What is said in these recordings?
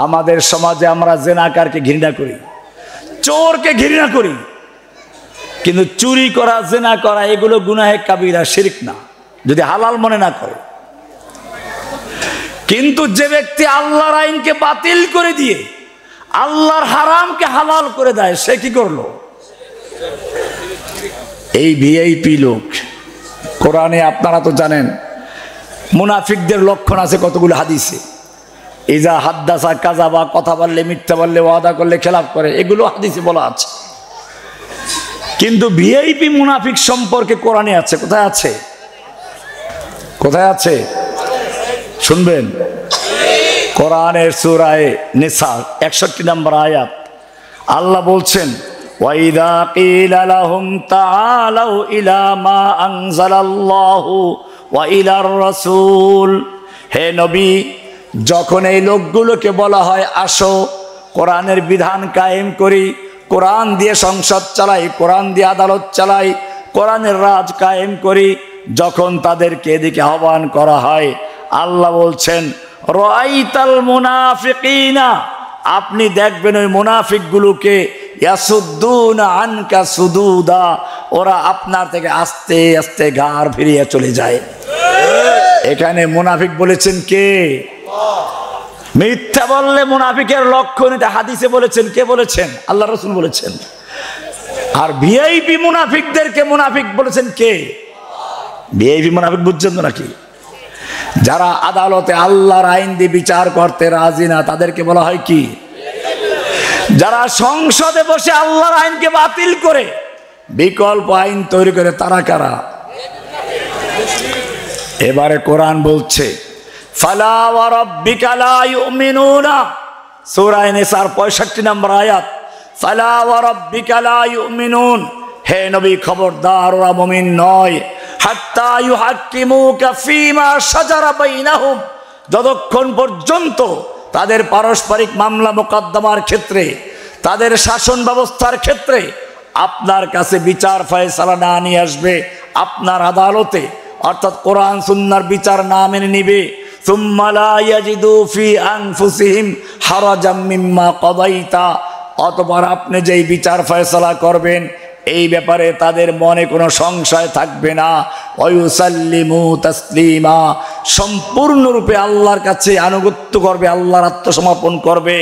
আমাদের সমাজে আমরা জেনাকারকে ঘৃণা করি, চোরকে ঘৃণা করি, কিন্তু চুরি করা, জেনা করা এগুলো গুনাহে কাবিরা, শিরক না, যদি হালাল মনে না করে। কিন্তু যে ব্যক্তি আল্লাহর আইনকে বাতিল করে দিয়ে আল্লাহর হারামকে হালাল করে দেয়, সে কি করলো? এই ভিআইপি লোক। কোরআনে আপনারা তো জানেন মুনাফিকদের লক্ষণ আছে কতগুলো হাদিসে। ইজা হাদ্দাসা কাযাবা, কথা বললে মিথ্যা বললে, ওয়াদা করলে খেলাফ করে, এগুলো হাদিসে বলা আছে। কিন্তু ভিআইপি মুনাফিক সম্পর্কে কোরআনে আছে। কোথায় আছে? কোথায় আছে শুনবেন? কোরআনের সূরা নিসা 61 নম্বর আয়াত আল্লাহ বলছেন, ওয়াইদা কিলা লাহুম তাআলাউ ইলা মা আনজালাল্লাহু ওয়া ইলার রাসূল। হে নবী, যখন এই লোকগুলোকে বলা হয় আসো কোরআনের বিধান কায়েম করি, কোরআন দিয়ে সংসদ চালাই, কোরআন দিয়ে আদালত চালাই, কোরআনের রাজ কায়েম করি, যখন তাদেরকে এদিকে আহ্বান করা হয়, আল্লাহ বলছেন রাআইতাল মুনাফিকিনা, আপনি দেখবেন ওই মুনাফিকগুলোকে ইয়াসুদ্দুনা আনকা সুদুদা, ওরা আপনার থেকে আস্তে আস্তে ঘাড় ফিরিয়ে চলে যায়। এখানে মুনাফিক বলেছেন কে? মিথ্যা বললে মুনাফিকের লক্ষণ, এটা হাদিসে বলেছেন। কে বলেছেন? আল্লাহ রাসূল বলেছেন। আর ভিআইপি মুনাফিকদেরকে মুনাফিক বলেছেন কে? ভিআইপি মুনাফিক বুঝছেন তো নাকি? যারা আদালতে আল্লাহর আইন দিয়ে বিচার করতে রাজি না, তাদেরকে বলা হয় কি? যারা সংসদে বসে আল্লাহর আইনকে বাতিল করে বিকল্প আইন তৈরি করে, তারা কারা? এবারে কোরআন বলছে ফালা ওয়া রাব্বিকা লা ইউমিনুনা, সূরা নিসার 65 নম্বর আয়াত, ফালা ওয়া রাব্বিকা লা ইউমিনুন, হে নবী খবরদার, ওরা মুমিন নয়, হাত্তা ইউহাক্কিমুকা ফীমা শাজারা বাইনাহুম, যতক্ষণ পর্যন্ত তাদের পারস্পরিক মামলা মোকদ্দমার ক্ষেত্রে, তাদের শাসন ব্যবস্থার ক্ষেত্রে আপনার কাছে বিচার ফয়সালা না নিয়ে আসবে, আপনার আদালতে অর্থাৎ কোরআন সুন্নাহর বিচার না মেনে নিবে, সুম্মা লা ইয়াজিদু ফি আনফুসিহিম হারাজাম মিম্মা কাদাইতা, অতঃপর আপনি যেই বিচার ফয়সালা করবেন এই ব্যাপারে তাদের মনে কোনো সংশয় থাকবে না, ওয়ায়ুসাল্লিমু তাসলিমা, সম্পূর্ণরূপে আল্লাহর কাছে আনুগত্য করবে, আল্লাহর আত্মসমর্পণ করবে।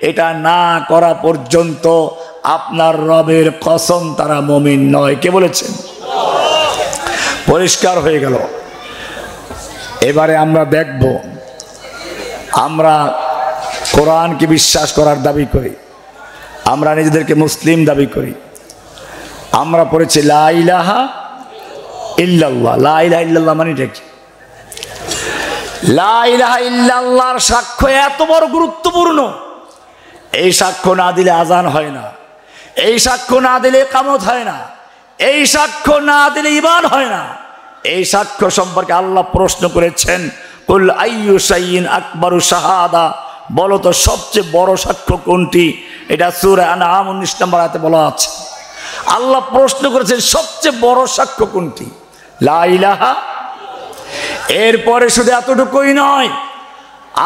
এটা না করা পর্যন্ত আপনার রবের কসম তারা মুমিন নয়। কে বলেছেন? পরিষ্কার হয়ে গেল। এবারে আমরা দেখব, আমরা কোরআনকে বিশ্বাস করার দাবি করি, আমরা নিজেদেরকে মুসলিম দাবি করি, আমরা পড়েছি লা ইলাহা ইল্লাল্লাহ। লা ইলাহা ইল্লাল্লাহ মানে কি? লা ইলাহা ইল্লাল্লাহর সাক্ষ্য এত বড় গুরুত্বপূর্ণ, এই সাক্ষ্য না দিলে আজান হয় না, এই সাক্ষ্য না দিলে ইকামত হয় না, এই সাক্ষ্য না দিলে ঈমান হয় না। এই সাক্ষ্য সম্পর্কে আল্লাহ প্রশ্ন করেছেন, কুল আইয়ু শাইইন আকবারু শাহাদা, বলো তো সবচেয়ে বড় সাক্ষ্য কোনটি? এটা সূরা আনআম 19 নম্বর আয়াতে বলা আছে। আল্লাহ প্রশ্ন করেছেন সবচেয়ে বড় সাক্ষ্য কোনটি? লা ইলাহা। এরপরে শুধু এতটুকুই নয়,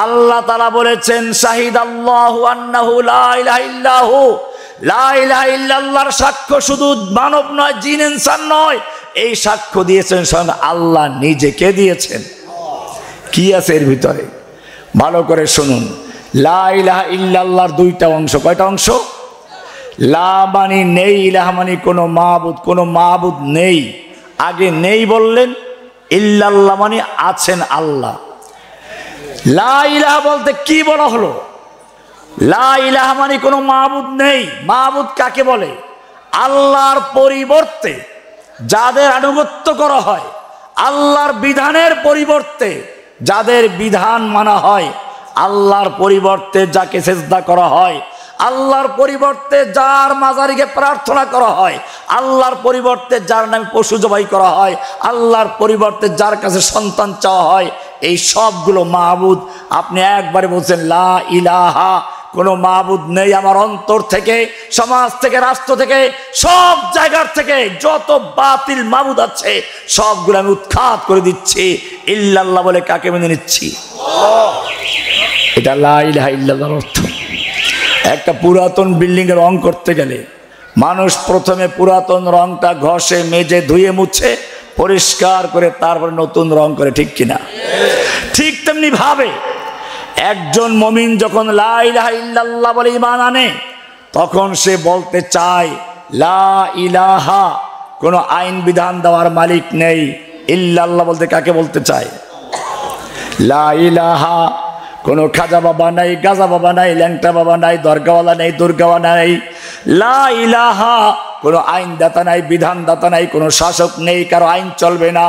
আল্লাহ তাআলা বলেছেন শাহিদাল্লাহু আন্নাহু লা ইলাহা ইল্লাহু, লা ইলাহা ইল্লাল্লাহর সাক্ষ্য শুধু মানব নয়, জিন ইনসান নয়, এই সাক্ষ্য দিয়েছেন স্বয়ং আল্লাহ নিজেকে দিয়েছেন। কি আছে এর ভিতরে? ভালো করে শুনুন। লা ইলাহা ইল্লাল্লাহর দুইটা অংশ। কয়টা অংশ? লা মানে নেই, ইলাহা মানে কোনো মাবুদ, কোনো মাবুদ নেই, আগে নেই বললেন, ইল্লাল্লাহ মানে আছেন আল্লাহ। লা ইলাহা বলতে কি বলা হলো? লা ইলাহা মানে কোনো মাবুদ নেই। মাবুদ কাকে বলে? আল্লাহর পরিবর্তে যাদের আনুগত্য করা হয়, আল্লাহর বিধানের পরিবর্তে যাদের বিধান মানা হয়, আল্লাহর পরিবর্তে যাকে সেজদা করা হয়, আল্লাহর পরিবর্তে যার মাজারিকে প্রার্থনা করা হয়, আল্লাহর পরিবর্তে যার নামে পশু জবাই করা হয়, আল্লাহর পরিবর্তে যার কাছে সন্তান চাওয়া হয়, এই সবগুলো মাবুদ। আপনি একবারে বলছেন লা ইলাহা, কোনো মাবুদ নেই। আমার অন্তর থেকে, সমাজ থেকে, রাষ্ট্র থেকে, সব জায়গার থেকে যত বাতিল মাবুদ আছে সবগুলো আমি উৎখাত করে দিচ্ছি, ইল্লাল্লাহ বলে কাকে মেনে নিচ্ছি? এটা লা ইলাহা ইল্লাল্লাহর অর্থ। একটা পুরাতন বিল্ডিং এর রং করতে গেলে মানুষ প্রথমে পুরাতন রংটা ঘষে মেজে ধুয়ে মুছে পরিষ্কার করে তারপর নতুন রং করে, ঠিক কিনা? ঠিক তেমনি ভাবে একজন মুমিন যখন লা ইলাহা ইল্লাল্লাহ বলে ঈমান আনে তখন সে বলতে চায় লা ইলাহা, কোনো আইন বিধান দেওয়ার মালিক নেই, ইল্লাল্লাহ বলতে কাকে বলতে চায়? লা ইলাহা, কোনো খাজা বাবা নাই, গাজা বাবা নাই, ল্যাংটা বাবা নাই, দরগাওয়ালা নেই, দুর্গাওয়ালা নাই। লা ইলাহা, কোনো আইনদাতা নাই, বিধানদাতা নাই, কোনো শাসক নেই, কারো আইন চলবে না।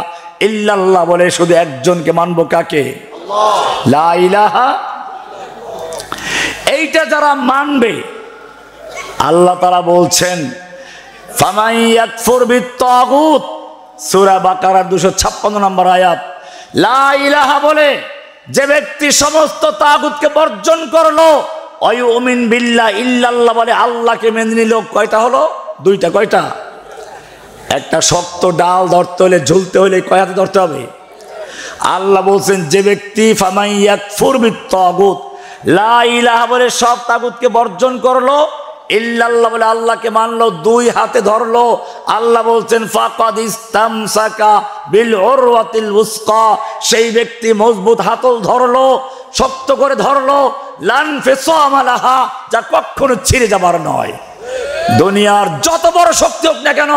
ইল্লাল্লাহ বলে শুধু একজনকে মানবো, কাকে? লা ইলাহা। এইটা যারা মানবে আল্লাহ তাআলা বলছেন ফামান ইয়াকফুর বিত-তাগুত, সূরা বাকারার 256 নম্বর আয়াত। লা ইলাহা বলে যে ব্যক্তি সমস্ত তাগুতকে বর্জন করলো, ওয়ায়ুমিন বিল্লাহ, ইল্লাল্লাহ বলে আল্লাহকে মেনে নিল, কয়টা হলো? দুইটা। কয়টা? একটা শক্ত ডাল ধরতে হলে, ঝুলতে হলে কয় হাতে ধরতে হবে? আল্লাহ বলছেন যে ব্যক্তি ফামান ইয়াকফুর বিত-তাগুত, লা ইলাহা বলে সব তাগুতকে বর্জন করলো, ইল্লাল্লাহ বলে আল্লাহকে মানলো, দুই হাতে ধরলো, আল্লাহ বলছেন ফাকাদ ইসতামসাকা বিল উরওয়াতিল উসকা, সেই ব্যক্তি মজবুত হাতল ধরলো, শক্ত করে ধরলো, লান ফিসামা লাহা, যা কখনো ছিঁড়ে যাবার নয়। দুনিয়ার যত বড় শক্তি হোক না কেন,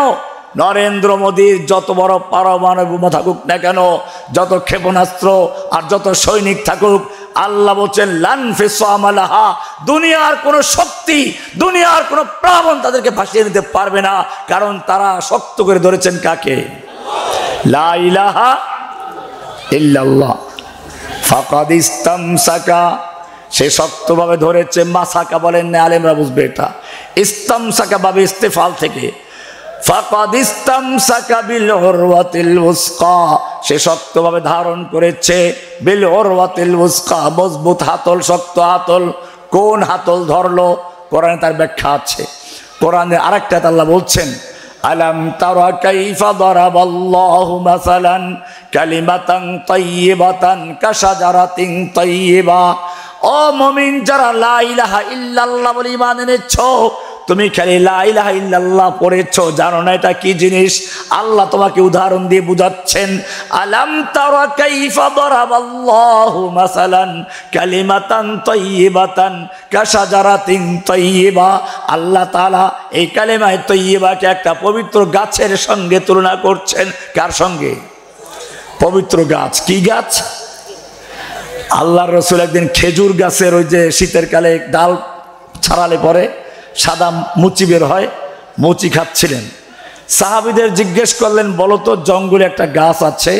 নরেন্দ্র মোদীর যত বড় পারমাণবিক বোমা থাকুক না কেন, যত ক্ষেপণাস্ত্র আর যত সৈনিক থাকুক, আল্লাহ বলছেন লান ফিসামা লাহা, দুনিয়ার কোন শক্তি, দুনিয়ার কোন প্লাবন তাদেরকে ভাসিয়ে নিতে পারবে না, কারণ তারা শক্ত করে ধরেছেন কাকে? লা ইলাহা ইল্লাল্লাহ। ফাকাদ ইসতামসাকা, সে শক্তভাবে ধরেছে। মাসাকা বলেন না, আলেমরা বুঝবে এটা। ইসতামসাকা বাবে ইস্তেফাল থেকে, ফাকাদ ইসতামসাকা বিল উরওয়াতিল উসকা, সে শক্তভাবে ধারণ করেছে। বিল উরওয়াতিল উসকা, মজবুত হাতল, শক্ত হাতল। কোন হাতল ধরলো? কোরআনে তার ব্যাখ্যা আছে। কোরআনে আরেকটা আল্লাহ বলছেন আলাম তারা কাইফা দারাবাল্লাহু মাসালান কালিমাতান তাইয়্যিবাতান কাশাজারাতিন তাইয়্যিবা। ও মুমিন যারা লা ইলাহা ইল্লাল্লাহ বলে ঈমান এনেছো, তুমি খালি লা ইলাহা ইল্লাল্লাহ পড়েছো, জানো না এটা কি জিনিস? আল্লাহ তোমাকে উদাহরণ দিয়ে বুঝাচ্ছেন। আলাম তারা কাইফা দারাবাল্লাহু মাসালান কালিমাতান তাইয়্যিবাতান কাশাজারাতিন তাইয়্যিবা। আল্লাহ তাআলা এই কালেমায়ে তাইয়্যিবাকে একটা পবিত্র গাছের সঙ্গে তুলনা করছেন। কার সঙ্গে? পবিত্র গাছ। কি গাছ? আল্লাহর রাসূল একদিন খেজুর গাছের ওই যে শীতের কালে ডাল ছাড়ালে পরে সাদা মুচি বের হয়, মুচি খাচ্ছিলেন। সাহাবীদের জিজ্ঞেস করলেন, বলো তো জঙ্গলে একটা গাছ আছে,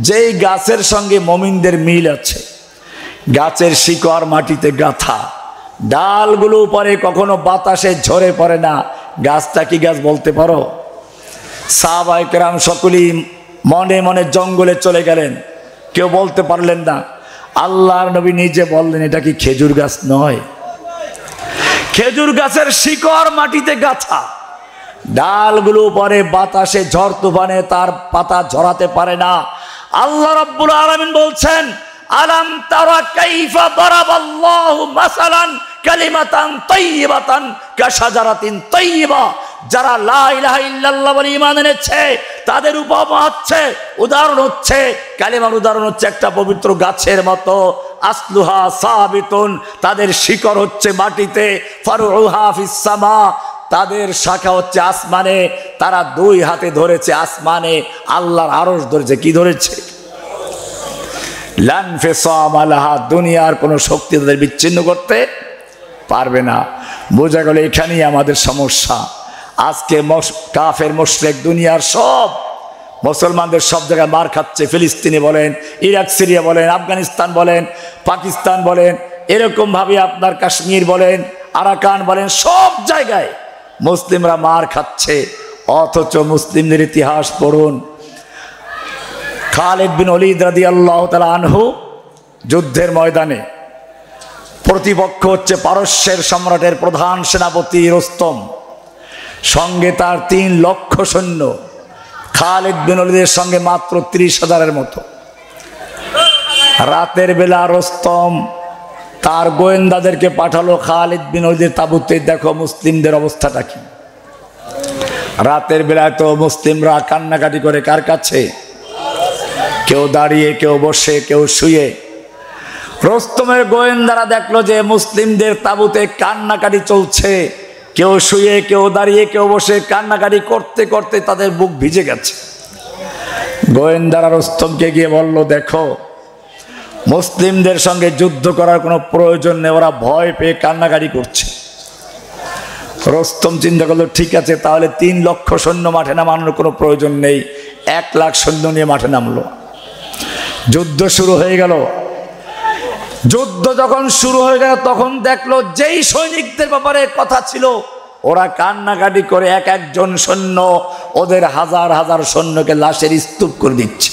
যেই গাছের সঙ্গে মুমিনদের মিল আছে। গাছের শিকড় মাটিতে গাঁথা, ডালগুলো উপরে কখনো বাতাসে ঝরে পড়ে না। গাছটা কি গাছ বলতে পারো? সাহাবায়ে কেরাম সকলেই মনে মনে জঙ্গলে চলে গেলেন, কেউ বলতে পারলেন না। আল্লাহর নবী নিজে বললেন, এটা কি খেজুর গাছ নয়? খেজুর গাছের শিকড় মাটিতে গাঁথা, ডালগুলো পরে বাতাসে ঝড় তুফানে তার পাতা ঝরাতে পারে না। আল্লাহ রাব্বুল আলামিন বলছেন আলাম তারা কাইফা দারাবাল্লাহু মাসালান কালিমাতান তাইয়্যিবাতান কাশাজারাতিন তাইয়্যিবা। যারা লা ইলাহা ইল্লাল্লাহ বলে ঈমান এনেছে তাদের উপমা হচ্ছে, উদাহরণ হচ্ছে, কালেমার উদাহরণ হচ্ছে একটা পবিত্র গাছের মতো। আসলুহা সাবিতুন, তাদের শিকড় হচ্ছে মাটিতে। ফারউহা ফিস সামা, তাদের শাখা হচ্ছে আসমানে। তারা দুই হাতে ধরেছে আসমানে, আল্লাহর আরশ ধরেছে। কি ধরেছে? লান ফিসামা লাহা, দুনিয়ার কোনো শক্তি তাদের বিচ্ছিন্ন করতে পারবে না। বোঝা গেল এখানেই আমাদের সমস্যা। আজকে কাফের মুশরিক দুনিয়ার সব মুসলমানদের সব জায়গায় মার খাচ্ছে। ফিলিস্তিনে বলেন, ইরাক সিরিয়া বলেন, আফগানিস্তান বলেন, পাকিস্তান বলেন, এরকম ভাবে আপনার কাশ্মীর বলেন, আরাকান বলেন, সব জায়গায় মুসলিমরা মার খাচ্ছে। অথচ মুসলিমদের ইতিহাস পড়ুন। খালিদ বিন ওলীদ রাদিয়াল্লাহু তাআলা আনহু যুদ্ধের ময়দানে, প্রতিপক্ষ হচ্ছে পারস্যের সম্রাটের প্রধান সেনাপতি রুস্তম, সঙ্গে তার 3 লক্ষ সৈন্য। খালিদ বিন ওলীদের সঙ্গে মাত্র 30,000-এর মতো। রাতের বেলা রুস্তম তার গোয়েন্দাদেরকে পাঠালো খালিদ বিন ওলীদের তাঁবুতে, দেখো মুসলিমদের অবস্থাটা কি। রাতের বেলায় তো মুসলিমরা কান্নাকাটি করে কার কাছে? কেউ দাঁড়িয়ে, কেউ বসে, কেউ শুয়ে। রুস্তমের গোয়েন্দারা দেখলো যে মুসলিমদের তাঁবুতে কান্নাকাটি চলছে, কেউ শুয়ে, কেউ দাঁড়িয়ে, কেউ বসে, কান্নাকাটি করতে করতে তাদের বুক ভিজে গেছে। গোয়েন্দারা রুস্তমকে গিয়ে বলল, দেখো মুসলিমদের সঙ্গে যুদ্ধ করার কোনো প্রয়োজন নেই, ওরা ভয় পেয়ে কান্নাকাটি করছে। রুস্তম চিন্তা করলো, ঠিক আছে, তাহলে 3 লক্ষ সৈন্য মাঠে নামানোর কোনো প্রয়োজন নেই। 1 লাখ সৈন্য নিয়ে মাঠে নামলো। যুদ্ধ শুরু হয়ে গেল। যুদ্ধ যখন শুরু হয়ে গেল তখন দেখলো যেই সৈনিকদের ব্যাপারে কথা ছিল ওরা কান্নাকাটি করে এক একজন সৈন্য ওদের হাজার হাজার সৈন্যকে লাশের স্তূপ করে দিচ্ছে,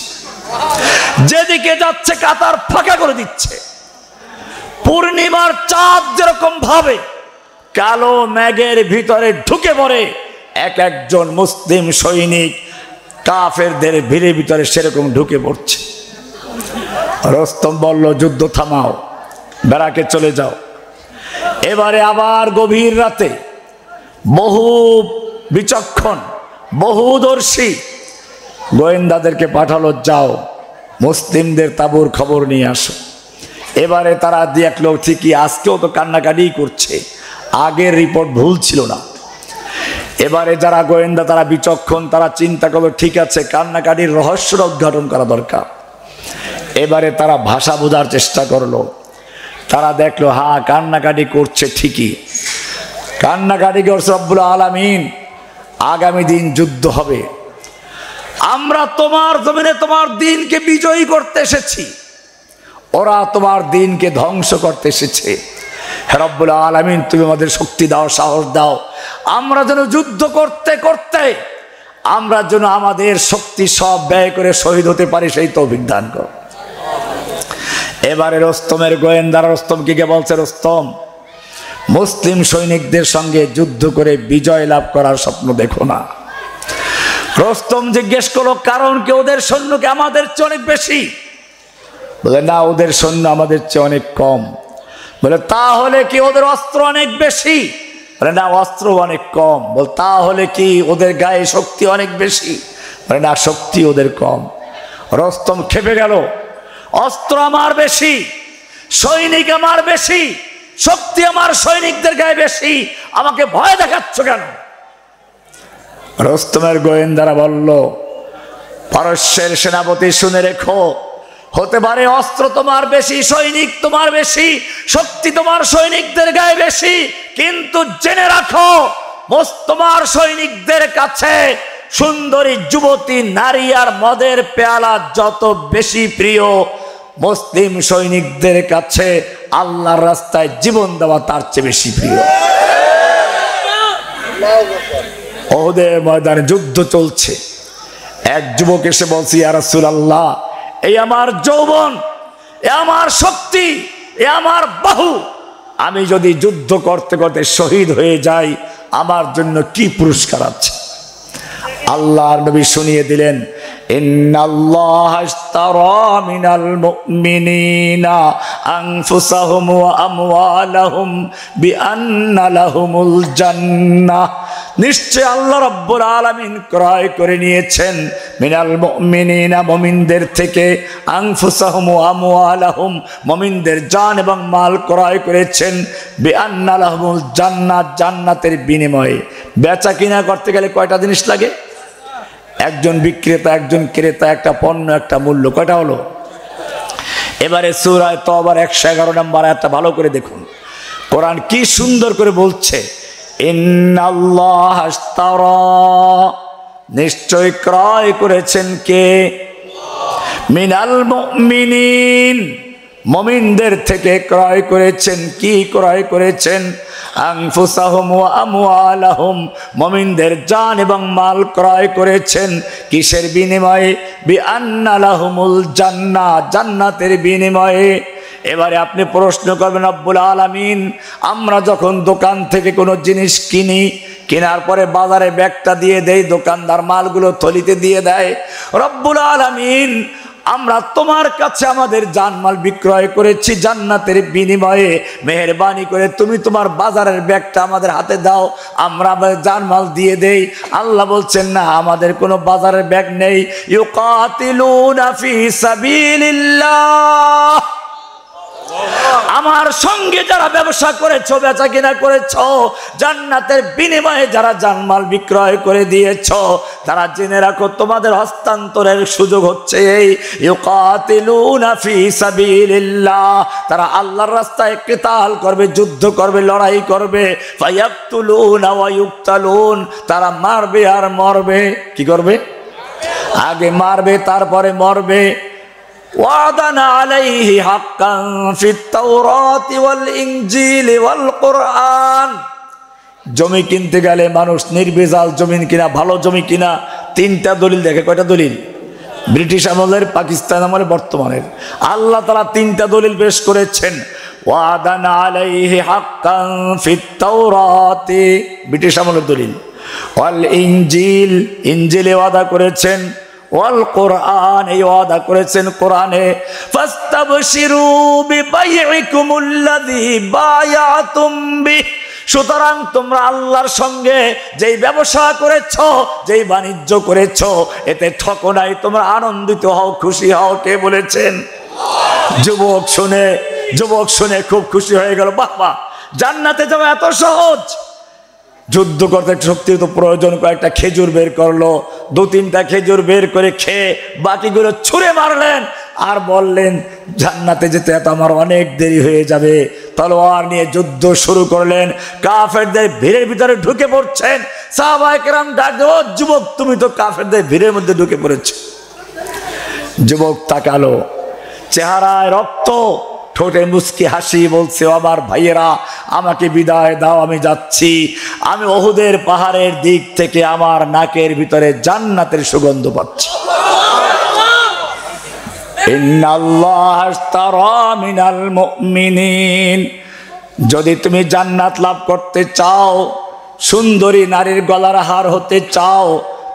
যেদিকে যাচ্ছে কাতার ফাঁকা করে দিচ্ছে। পূর্ণিমার চাঁদ যেরকম ভাবে কালো মেঘের ভিতরে ঢুকে পড়ে এক একজন মুসলিম সৈনিক কাফেরদের ভিড়ের ভিতরে সেরকম ঢুকে পড়ছে। রুস্তম বলল, যুদ্ধ থামাও, ব্যারাকে চলে যাও। এবারে আবার গভীর রাতে বহু বিচক্ষণ, বহুদর্শী গোয়েন্দাদেরকে পাঠালো, যাও মুসলিমদের তাঁবুর খবর নিয়ে আসো। এবারে তারা দেখলো ঠিকই আজকেও তো কান্নাকাটি করছে, আগের রিপোর্ট ভুল ছিল না। এবারে যারা গোয়েন্দা তারা বিচক্ষণ, তারা চিন্তা করলো ঠিক আছে, কান্নাকাটির রহস্যটা উদ্ঘাটন করা দরকার। এবারে তারা ভাষা বোঝার চেষ্টা করলো। তারা দেখলো হ্যাঁ কান্নাকাটি করছে ঠিকই, কান্নাকাটি করছে রব্বুল আলামিন, আগামী দিন যুদ্ধ হবে, আমরা তোমার জমিনে তোমার দিনকে বিজয়ী করতে এসেছি, ওরা তোমার দিনকে ধ্বংস করতে এসেছে। হে রব্বুল আলামিন, তুমি আমাদের শক্তি দাও, সাহস দাও, আমরা যেন যুদ্ধ করতে করতে আমরা যেন আমাদের শক্তি সব ব্যয় করে শহীদ হতে পারি, সেই তৌফিক দান করো। এবারে রুস্তমের গোয়েন্দারা রুস্তমকে গিয়ে বলছে, রুস্তম মুসলিম সৈনিকদের সঙ্গে যুদ্ধ করে বিজয় লাভ করার স্বপ্ন দেখো না। রুস্তম জিজ্ঞেস করলো, কারণ কি ওদের সৈন্যকে আমাদের চেয়ে অনেক বেশি? বলে না, ওদের সৈন্য আমাদের চেয়ে অনেক কম। বলে তাহলে কি ওদের অস্ত্র অনেক বেশি? বলে না, অস্ত্র অনেক কম। বল তাহলে কি ওদের গায়ে শক্তি অনেক বেশি? বলে না, শক্তি ওদের কম। রুস্তম খেপে গেল, অস্ত্র আমার বেশি, সৈনিক আমার বেশি, শক্তি আমার সৈনিকদের গায়ে বেশি, আমাকে ভয় দেখাচ্ছ কেন? রুস্তমের গোয়েন্দারা বলল, পারস্যের সেনাপতি শুনে রেখো, হতে পারে অস্ত্র তোমার বেশি, সৈনিক তোমার বেশি, শক্তি তোমার সৈনিকদের গায়ে বেশি, কিন্তু জেনে রাখো তোমার সৈনিকদের কাছে সুন্দরী যুবতী নারী আর মদের পেয়ালা যত বেশি প্রিয়, মুসলিম সৈনিকদের কাছে আল্লাহর রাস্তায় জীবন দেওয়া তার চেয়ে বেশি প্রিয়। ওহুদের ময়দানে যুদ্ধ চলছে। এক যুবক এসে বলছে, ইয়া রাসূলুল্লাহ, এই আমার যৌবন, এ আমার শক্তি, এ আমার বাহু, আমি যদি যুদ্ধ করতে করতে শহীদ হয়ে যাই আমার জন্য কি পুরস্কার আছে? আল্লাহর নবী শুনিয়ে দিলেন, ইন্নাল্লাহা ইশতারা মিনাল মুমিনিনা আনফুসাহুম ওয়া আমওয়ালাহুম বিআন্না লাহুমুল জান্নাহ। নিশ্চয় আল্লাহ রাব্বুল আলামিন ক্রয় করে নিয়েছেন মিনাল মুমিনিনা, মুমিনদের থেকে, আনফুসাহুম ওয়া আমওয়ালাহুম, মুমিনদের জান এবং মাল ক্রয় করেছেন, বিআন্না লাহুমুল জান্নাহ, জান্নাতের বিনিময়ে। বেচা কিনা করতে গেলে কয়টা জিনিস লাগে? একজন বিক্রেতা, একজন ক্রেতা, একটা পণ্য, একটা মূল্য, কয়টা হলো? এবারে সূরা তওবার 111 নম্বর আয়াতটা ভালো করে দেখুন, কোরআন কি সুন্দর করে বলছে, ইন্নাল্লাহা ইশতারা, নিশ্চয় ক্রয় করেছেন কে? মিনাল মুমিনিন, মুমিনদের থেকে ক্রয় করেছেন। কি ক্রয় করেছেন? আনফুসাহুম ওয়া আমওয়ালাহুম, মুমিনদের জান এবং মাল ক্রয় করেছেন। কিসের বিনিময়ে? বিআন্না লাহুমুল জান্নাহ, জান্নাতের বিনিময়ে। এবারে আপনি প্রশ্ন করবেন, রব্বুল আলামিন, আমরা যখন দোকান থেকে কোনো জিনিস কিনি, কেনার পরে বাজারে ব্যাগটা দিয়ে দেই, দোকানদার মালগুলো থলিতে দিয়ে দেয়, রব্বুল আলামিন আমরা তোমার কাছে আমাদের জানমাল বিক্রয় করেছি জান্নাতের বিনিময়ে, মেহেরবানি করে তুমি তোমার বাজারের ব্যাগটা আমাদের হাতে দাও, আমরা আমাদের জানমাল দিয়ে দেই। আল্লাহ বলছেন না, আমাদের কোনো বাজারের ব্যাগ নেই। ইউকাতিলুনা ফি সাবিলিল্লাহ, আমার সঙ্গে যারা ব্যবসা করেছো, বেচা কিনা করেছো, জান্নাতের বিনিময়ে যারা জানমাল বিক্রয় করে দিয়েছো, তারা জেনে রাখো তোমাদের হস্তান্তরের সুযোগ হচ্ছে এই ইউকাতিলুনা ফি সাবিলিল্লাহ, তারা আল্লাহর রাস্তায় কিতাল করবে, যুদ্ধ করবে, লড়াই করবে। ফায়াকতুলুনা ওয়া ইউকতালুন, তারা মারবে আর মরবে। কি করবে? আগে মারবে তারপরে মরবে। ওয়াদানা আলাইহি হাক্কান ফিত তাওরাতি ওয়াল ইনজিলি ওয়াল কুরআন। জমি কিনতে গেলে মানুষ নির্ভেজাল জমি কিনা, ভালো জমি কিনা, তিনটা দলিল দেখে। কয়টা দলিল? ব্রিটিশ আমলের, পাকিস্তান আমলের, বর্তমানের। আল্লাহ তাআলা তিনটা দলিল পেশ করেছেন। ওয়াদানা আলাইহি হাক্কান ফিত তাওরাতি, ব্রিটিশ আমলের দলিল। ওয়াল ইনজিল, ইনজিলে ওয়াদা করেছেন। ওয়াল কোরআন, এই ওয়াদা করেছেন কোরআনে। ফাস্তাবশিরু বিবাইইকুমুল্লাযী বায়াতুম বিহি, সুতরাং তোমরা আল্লাহর সঙ্গে যেই ব্যবসা করেছো, যেই বাণিজ্য করেছো, এতে ঠকো নাই, তোমরা আনন্দিত হও, খুশি হও। কে বলেছেন? যুবক শুনে খুব খুশি হয়ে গেল। বাহ বাহ, জান্নাতে যাওয়া এত সহজ। যুদ্ধ করতে শক্তির তো প্রয়োজন। কয়েকটা খেজুর বের করলো, 2-3টা খেজুর বের করে খেয়ে বাকিগুলো ছুঁড়ে মারলেন আর বললেন জান্নাতে যেতে এত আমার অনেক দেরি হয়ে যাবে। তলোয়ার নিয়ে যুদ্ধ শুরু করলেন, কাফেরদের ভিড়ের ভিতরে ঢুকে পড়ছেন। সাহাবায়ে কেরাম ডাক দিল, যুবক তুমি তো কাফেরদের ভিড়ের মধ্যে ঢুকে পড়েছো। যুবক তাকালো, চেহারায় রক্ত, ঠোঁটে মুস্কি হাসি, বলছে আমার ভাইয়েরা আমাকে বিদায় দাও, আমি যাচ্ছি। আমি উহুদের পাহাড়ের দিক থেকে আমার নাকের ভিতরে জান্নাতের সুগন্ধ পাচ্ছি। ইন্নাল্লাহ আশতারা মিনাল মুমিনিন, যদি তুমি জান্নাত লাভ করতে চাও, সুন্দরী নারীর গলার হার হতে চাও,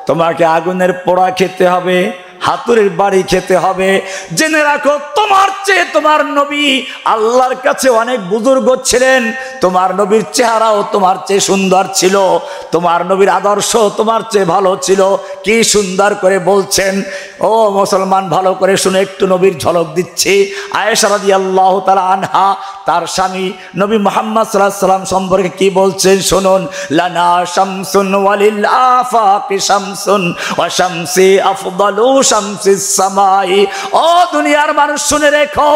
তোমাকে আগুনের পোড়া খেতে হবে, হাতুড়ির বাড়ি খেতে হবে। জেনে রাখো তোমার চেয়ে তোমার নবী আল্লাহর কাছে অনেক বুজুর্গ ছিলেন। তোমার নবীর চেহারাও তোমার চেয়ে সুন্দর ছিল, তোমার নবীর আদর্শ তোমার চেয়ে ভালো ছিল। কি সুন্দর করে বলছেন। ও মুসলমান, ভালো করে শুনে একটু নবীর ঝলক দিচ্ছি। আয়েশা রাদিয়াল্লাহু তাআলা আনহা তার স্বামী নবী মুহাম্মদ সাল্লাল্লাহু আলাইহি ওয়াসাল্লাম সম্পর্কে কি বলছেন শুনুন। লানা শামসুন ওয়ালিল আফাকি শামসুন ওয়া শামসি আফদালু শামসিস সামাই। ও দুনিয়ার মানুষ শুনে রেখো,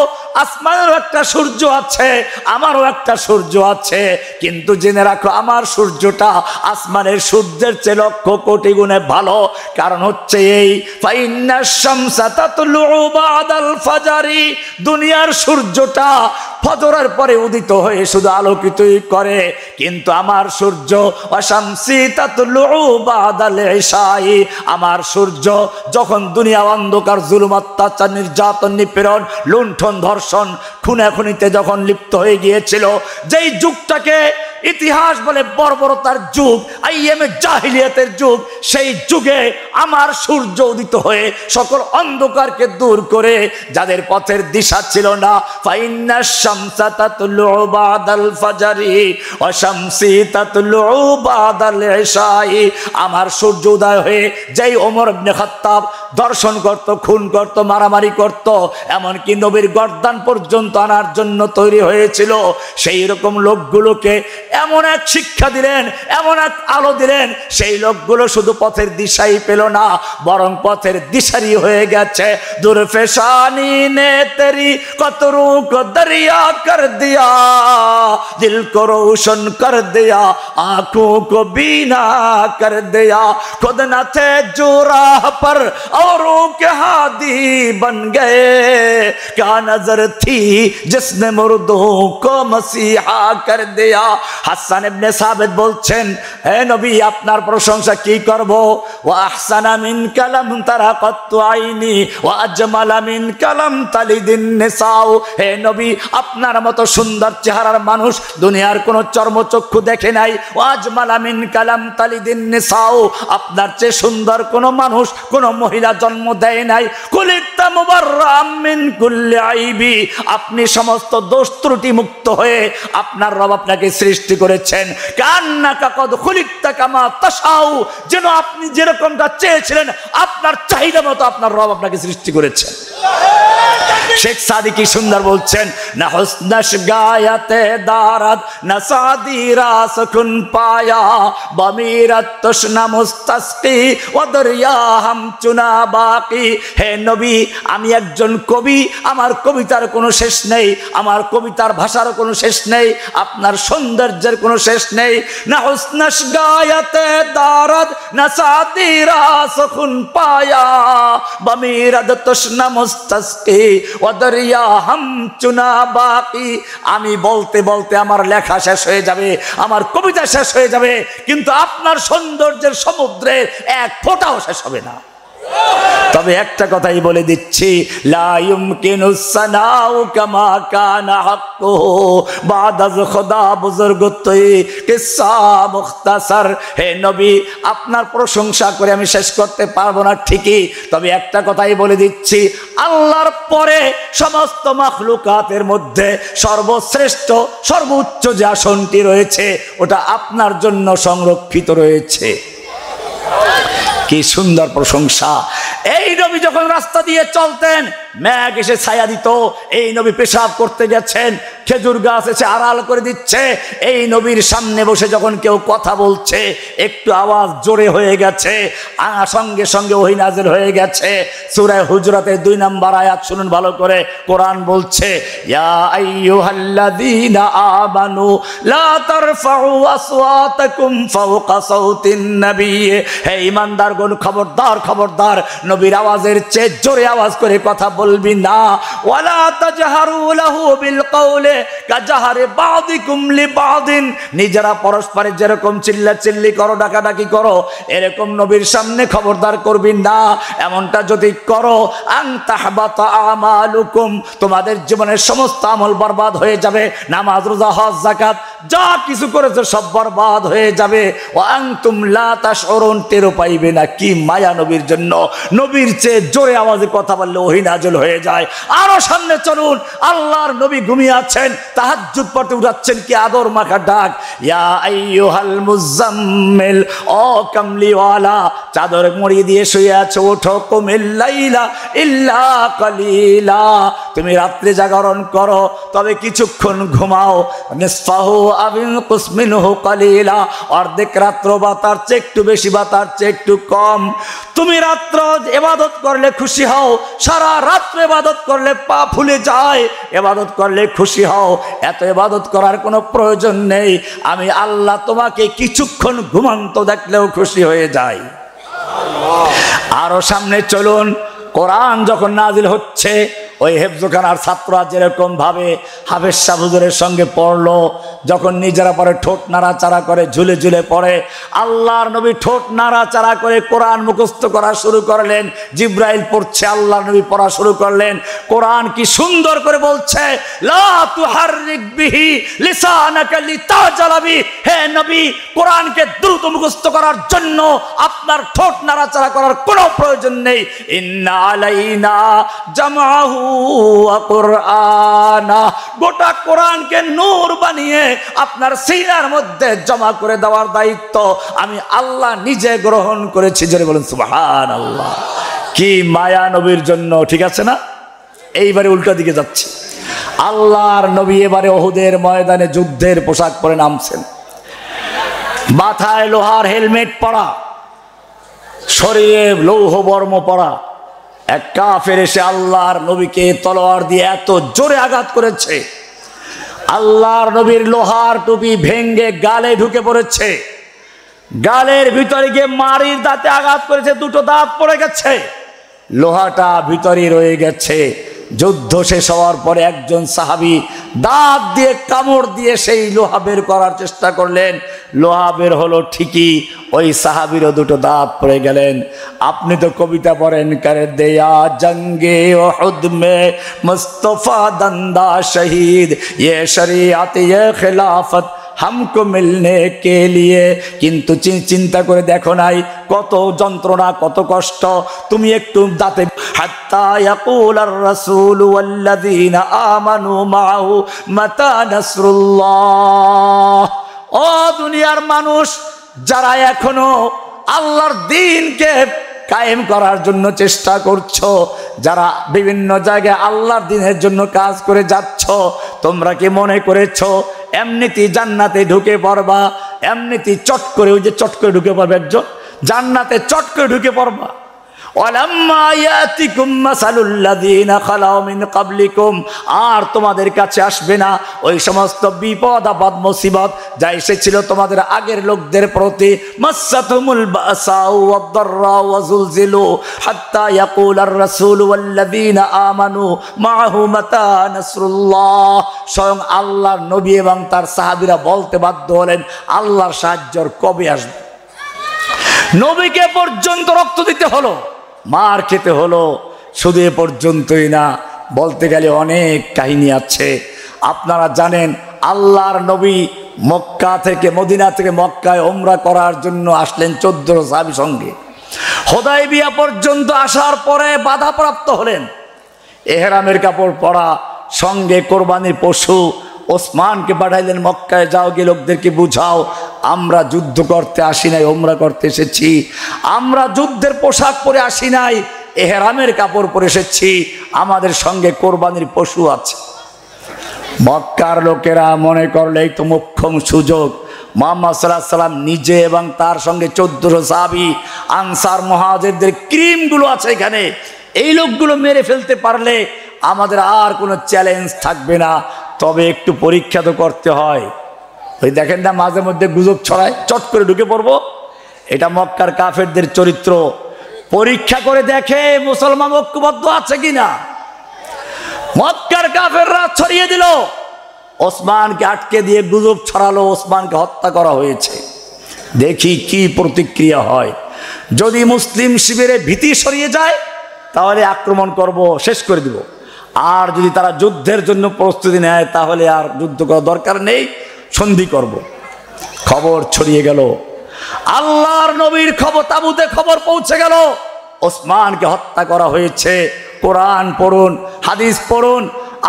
আসমানেরও একটা সূর্য আছে, আমারও একটা সূর্য আছে, কিন্তু জেনে রাখো আমার সূর্যটা আসমানের সূর্যের চেয়ে লক্ষ কোটি গুণে ভালো। কারণ হচ্ছে এই, ফাইন্নাশ শামসা তাতলু বাদাল ফাজারি, দুনিয়ার সূর্যটা ফজরের পরে উদিত হয়ে শুধু আলোকিতই করে, কিন্তু আমার সূর্য ওয়াশামসি তাতলু বাদাল ইশাই, আমার সূর্য যখন দুনিয়া অন্ধকার, জুলুম, অত্যাচার, নির্যাতন, নিপীড়ন, লুণ্ঠন, ধর্ষণ, খুনাখুনিতে যখন লিপ্ত হয়ে গিয়েছিল, যেই যুগটাকে ইতিহাস বলে বর্বরতার যুগ, আইয়ামে জাহিলিয়াতের যুগ, সেই যুগে আমার সূর্য উদিত হয়ে সকল অন্ধকারকে দূর করে যাদের পথের দিশা ছিল না, ফাইন্নাশ শামসা তাতলু বাদাল ফাজরি ওয়া শামসি তাতলু বাদাল ইশাই, আমার সূর্য উদয় হয়ে যেই ওমর ইবনে খাত্তাব দর্শন করত, খুন করত, মারামারি করত, এমনকি নবীর গর্দান পর্যন্ত আনার জন্য তৈরি হয়েছিল, সেই রকম লোকগুলোকে এমন এক শিক্ষা দিলেন, এমন এক আলো দিলেন, সেই লোকগুলো শুধু পথের দিশাই পেল না, বরং পথের দিশারি হয়ে গেছে। দুরফেশানি নে তেরি কতরু কো দরিয়া কর দিয়া, দিল কো রোশন কর দিয়া, आंखों को बीना कर दिया, खुद न थे जो राह पर औरों के हादी बन गए, क्या नजर थी जिसने मुर्दों को मसीहा कर दिया। হাসান ইবনে সাবিত বলছেন, হে নবী আপনার প্রশংসা কি করব? ওয়া আহসানা মিন কালাম তারাকাতু আইনি ওয়া আজমালা মিন কালাম তালিদিন নিসাউ। হে নবী আপনার মতো সুন্দর চেহারার মানুষ দুনিয়ার কোনো চর্মচক্ষু দেখে নাই। ওয়া আজমালা মিন কালাম তালিদিন নিসাউ, আপনার চেয়ে সুন্দর কোনো মানুষ কোনো মহিলা জন্ম দেয় নাই। কুলিতা মুবাররাম মিন কুল্লি আইবি, আপনি সমস্ত দোষ ত্রুটি মুক্ত হয়ে আপনার রব আপনাকে সৃষ্টি করেছেন। কান্নাকা কদ খুলিকতা কামা তাশাউ, যেন আপনি যেরকমটা চেয়েছিলেন আপনার চাহিদা মতো আপনার রব আপনাকে সৃষ্টি করেছেন। শেখ সাদি কি সুন্দর বলছেন, না হুসনাশ গায়াতে দারাত না সাদি রাসকুন পায়া বামিরাত তশনা মুস্তাসকি ওয়া দরিয়া হাম চুনা বাকি। হে নবী আমি একজন কবি, আমার কবিতার কোনো শেষ নেই, আমার কবিতার ভাষার কোনো শেষ নেই, আপনার সৌন্দর্যের কোনো শেষ নেই। না হুসনাশ গায়াতে দারাত না সাদি রাসকুন পায়া বামিরাত তশনা মুস্তাসকি ওয়া দরিয়া হাম চুনা বাকি। আমি বলতে বলতে আমার লেখা শেষ হয়ে যাবে, আমার কবিতা শেষ হয়ে যাবে, কিন্তু আপনার সৌন্দর্যের সমুদ্রের এক ফোঁটাও শেষ হবে না। তবে একটা কথাই বলে দিচ্ছি, লা ইউমকিনুস সানাউ কামা কানা হাক্কুহু বাদাজ খোদা বুজুর্গতই কিসসা মুখতাসার। হে নবী আপনার প্রশংসা করে আমি শেষ করতে পারবো না ঠিকই, তবে একটা কথাই বলে দিচ্ছি, আল্লাহর পরে সমস্ত মাখলুকাতের মধ্যে সর্বশ্রেষ্ঠ সর্বোচ্চ যে আসনটি রয়েছে ওটা আপনার জন্য সংরক্ষিত রয়েছে। কি সুন্দর প্রশংসা! এই নবী যখন রাস্তা দিয়ে চলতেন মেঘ এসে ছায়া দিত, এই নবী পেশাব করতে গেছেন খেজুর গাছ এসে আড়াল করে দিচ্ছে, এই নবীর সামনে বসে যখন কেউ কথা বলছে একটু আওয়াজ জোরে হয়ে গেছে সঙ্গে সঙ্গে ওহী নাযিল হয়ে গেছে। সূরা হুজরাতের 2 নম্বর আয়াত শুনুন ভালো করে, কোরআন বলছে, ইয়া আইয়ুহাল্লাযীনা আমানু লা তারফাউ আসওয়াতাকুম ফাওকা সাউতিন নবী। হে ঈমানদারগণ খবরদার খবরদার, নবীর আওয়াজের চেয়ে জোরে আওয়াজ করে কথা বলবি না। ওয়ালা তাজহারু লাহু বিল কওলি কাজহারি বাযিকুম লিবাযিন, নিজেরা পরস্পরে যেরকম চিল্লাচিল্লি করো ডাকাডাকি করো এরকম নবীর সামনে খবরদার করবি না। এমনটা যদি করো আন তাহবাতা আমালুকুম, তোমাদের জীবনের সমস্ত আমল বরবাদ হয়ে যাবে, নামাজ রোজা হজ যাকাত যা কিছু করেছো সব বরবাদ হয়ে যাবে। ওয়া আনতুম লা তাশউরুন, টেরও পাইবে না। কি মায়া নবীর জন্য, নবীর চেয়ে জোরে আওয়াজে কথা বললে ওহী নাযিল হয়ে যায়। আরো সামনে চলুন, আল্লাহর নবী ঘুমিয়ে আছেন, তাহাজ্জুদ পড়তে উঠাচ্ছেন, কি আদর মাখা ডাক, ইয়া আইয়ুহাল মুজাম্মিল, ও কামলিওয়ালা চাদর মুড়ি দিয়ে শুয়ে আছো, ওঠো, কুমিল লাইলা ইল্লা কালিলা, তুমি রাত্রে জাগরণ করো তবে কিছুক্ষণ ঘুমাও, নিসফাহু আবিন কুসমিনহু কালিলা, অর্ধেক রাত্র বা তার চেয়ে একটু বেশি বা তার চেয়ে একটু কম। তুমি রাত্র ইবাদত করলে খুশি হও, সারা রাত্র ইবাদত করলে পা ফুলে যায়, ইবাদত করলে খুশি হও, এত ইবাদত করার কোনো প্রয়োজন নেই, আমি আল্লাহ তোমাকে কিছুক্ষণ ঘুমন্ত দেখলেও খুশি হয়ে যাই। আরো সামনে চলুন, কোরআন যখন নাজিল হচ্ছে ওই হেফজখানার ছাত্ররা যেরকম ভাবে হাফেজ সাহেব হুজুরের সঙ্গে পড়লো, যখন নিজেরা পরে ঠোঁট নাড়াচাড়া করে ঝুলে ঝুলে পড়ে, আল্লাহর নবী ঠোঁট নাড়াচাড়া করে কোরআন মুখস্থ করা শুরু করলেন। জিব্রাইল পড়ছে, আল্লাহর নবী পড়া শুরু করলেন। কোরআন কি সুন্দর করে বলছে, লা তুহাররিক বিহি লিসানাকা লিতাজালা বিহি, হে নবী কোরআনকে দ্রুত মুখস্থ করার জন্য আপনার ঠোঁট নাড়াচাড়া করার কোনো প্রয়োজন নেই। ইন্না আলাইনা জামাহু ওয়া কুরআনা, গোটা কোরআনকে নূর বানিয়ে আপনার সিনার মধ্যে জমা করে দেওয়ার দায়িত্ব আমি আল্লাহ নিজে গ্রহণ করেছি। জোরে বলুন সুবহানাল্লাহ। কি মায়া নবীর জন্য, ঠিক আছে না? এইবারে উল্টা দিকে যাচ্ছে, আল্লাহর নবী এবারে উহুদের ময়দানে যুদ্ধের পোশাক পরে নামছেন, মাথায় লোহার হেলমেট পরা, শরীরে লৌহ বর্ম পরা। এক কাফের এসে আল্লাহর নবীকে তলোয়ার দিয়ে এত জোরে আঘাত করেছে, আল্লাহর নবীর লোহার টুপি ভেঙ্গে গালে ঢুকে পড়েছে, গালের ভিতরে গিয়ে মাড়ির দাঁতে আঘাত করেছে, দুটো দাঁত পড়ে গেছে, লোহাটা ভিতরে রয়ে গেছে। যুদ্ধ শেষ হওয়ার পরে একজন সাহাবী দাঁত দিয়ে কামড় দিয়ে সেই লোহা বের করার চেষ্টা করলেন, লোহা বের হলো ঠিকই, ওই সাহাবীরও দুটো দাঁত পড়ে গেলেন। আপনি তো কবিতা পড়েন, করে দেয়া জঙ্গে উহুদ মে মুস্তফা দন্দা শহীদ, ये शरीयत ये खिलाफत हमको मिलने के लिए। কিন্তু চিন্তা করে দেখো নাই কত যন্ত্রণা, কত কষ্ট। তুমি একটু দাঁতে হাত্তা ইয়াকুলার রাসূল ওয়াল্লাযীনা আমানু মাহু মাতা নাসরুল্লাহ। ও দুনিয়ার মানুষ, যারা এখনো আল্লাহর দ্বীনকে কায়েম করার জন্য চেষ্টা করছো, যারা বিভিন্ন জায়গায় আল্লাহর দ্বীনের জন্য কাজ করে যাচ্ছ, তোমরা কি মনে করেছো এমনিতেই জান্নাতে ঢুকে পড়বা? এমনিতেই চট করে, ওই যে চট করে ঢুকে পড়বে একজন, জান্নাতে চট করে ঢুকে পড়বা? ওয়ালাম্মা ইয়াতিকুম মাসালুল্লাযীনা খালাউ মিন ক্বাবলিকুম, আর তোমাদের কাছে আসবে না ওই সমস্ত বিপদ আপদ মুসিবত যা এসেছিল তোমাদের আগের লোকদের প্রতি। মাসাতুমুল বাসাউ ওয়াদ-দাররা ওয়া যুলজিলু হাত্তা ইয়াকুলার রাসূল ওয়াল্লাযীনা আমানু মাআহু মাতা নাসরুল্লাহ। স্বয়ং আল্লাহর নবী এবং তার সাহাবীরা বলতে বাধ্য হলেন, আল্লাহর সাহায্য কবে আসবে? নবীকে পর্যন্ত রক্ত দিতে হলো, মার খেতে হলো। শুধু এ পর্যন্তই না, বলতে গেলে অনেক কাহিনী আছে। আপনারা জানেন আল্লাহর নবী মক্কা থেকে, মদিনা থেকে মক্কায় ওমরা করার জন্য আসলেন 14 সাহাবী সঙ্গে। হুদায়বিয়া পর্যন্ত আসার পরে বাধাপ্রাপ্ত হলেন। এহরামের কাপড় পরা, সঙ্গে কোরবানির পশু। ওসমানকে পাঠাইলেন, মক্কায় যাও, গিয়ে লোকদেরকে বুঝাও আমরা যুদ্ধ করতে আসি নাই, ওমরা করতে এসেছি। আমরা যুদ্ধের পোশাক পরে আসি নাই, এহরামের কাপড় পরে এসেছি, আমাদের সঙ্গে কোরবানির পশু আছে। মক্কার লোকেরা মনে করলে এই তো মোক্ষম সুযোগ। মুহাম্মদ সাল্লাল্লাহু আলাইহি সাল্লাম নিজে এবং তার সঙ্গে 14 সাহাবী, আনসার মুহাজিরদের ক্রিমগুলো আছে এখানে, এই লোকগুলো মেরে ফেলতে পারলে আমাদের আর কোনো চ্যালেঞ্জ থাকবে না। তবে একটু পরীক্ষা তো করতে হয়। ওই দেখেন না মাঝে মধ্যে গুজব ছড়ায়, চট করে ঢুকে পড়বো। এটা মক্কার কাফেরদের চরিত্র। পরীক্ষা করে দেখে মুসলমান ঐক্যবদ্ধ আছে কিনা। মক্কার কাফেররা ছড়িয়ে দিল, ওসমানকে আটকে দিয়ে গুজব ছড়ালো, ওসমানকে হত্যা করা হয়েছে। দেখি কি প্রতিক্রিয়া হয়। যদি মুসলিম শিবিরে ভীতি সরিয়ে যায় তাহলে আক্রমণ করব, শেষ করে দিব। আর যদি তারা যুদ্ধের জন্য প্রস্তুতি নেয় তাহলে আর যুদ্ধ করার দরকার নেই, সন্ধি করব। খবর ছড়িয়ে গেল, আল্লাহর নবীর খবর, তাবুতে খবর পৌঁছে গেল ওসমানকে হত্যা করা হয়েছে। কোরআন পড়ুন, হাদিস পড়ুন।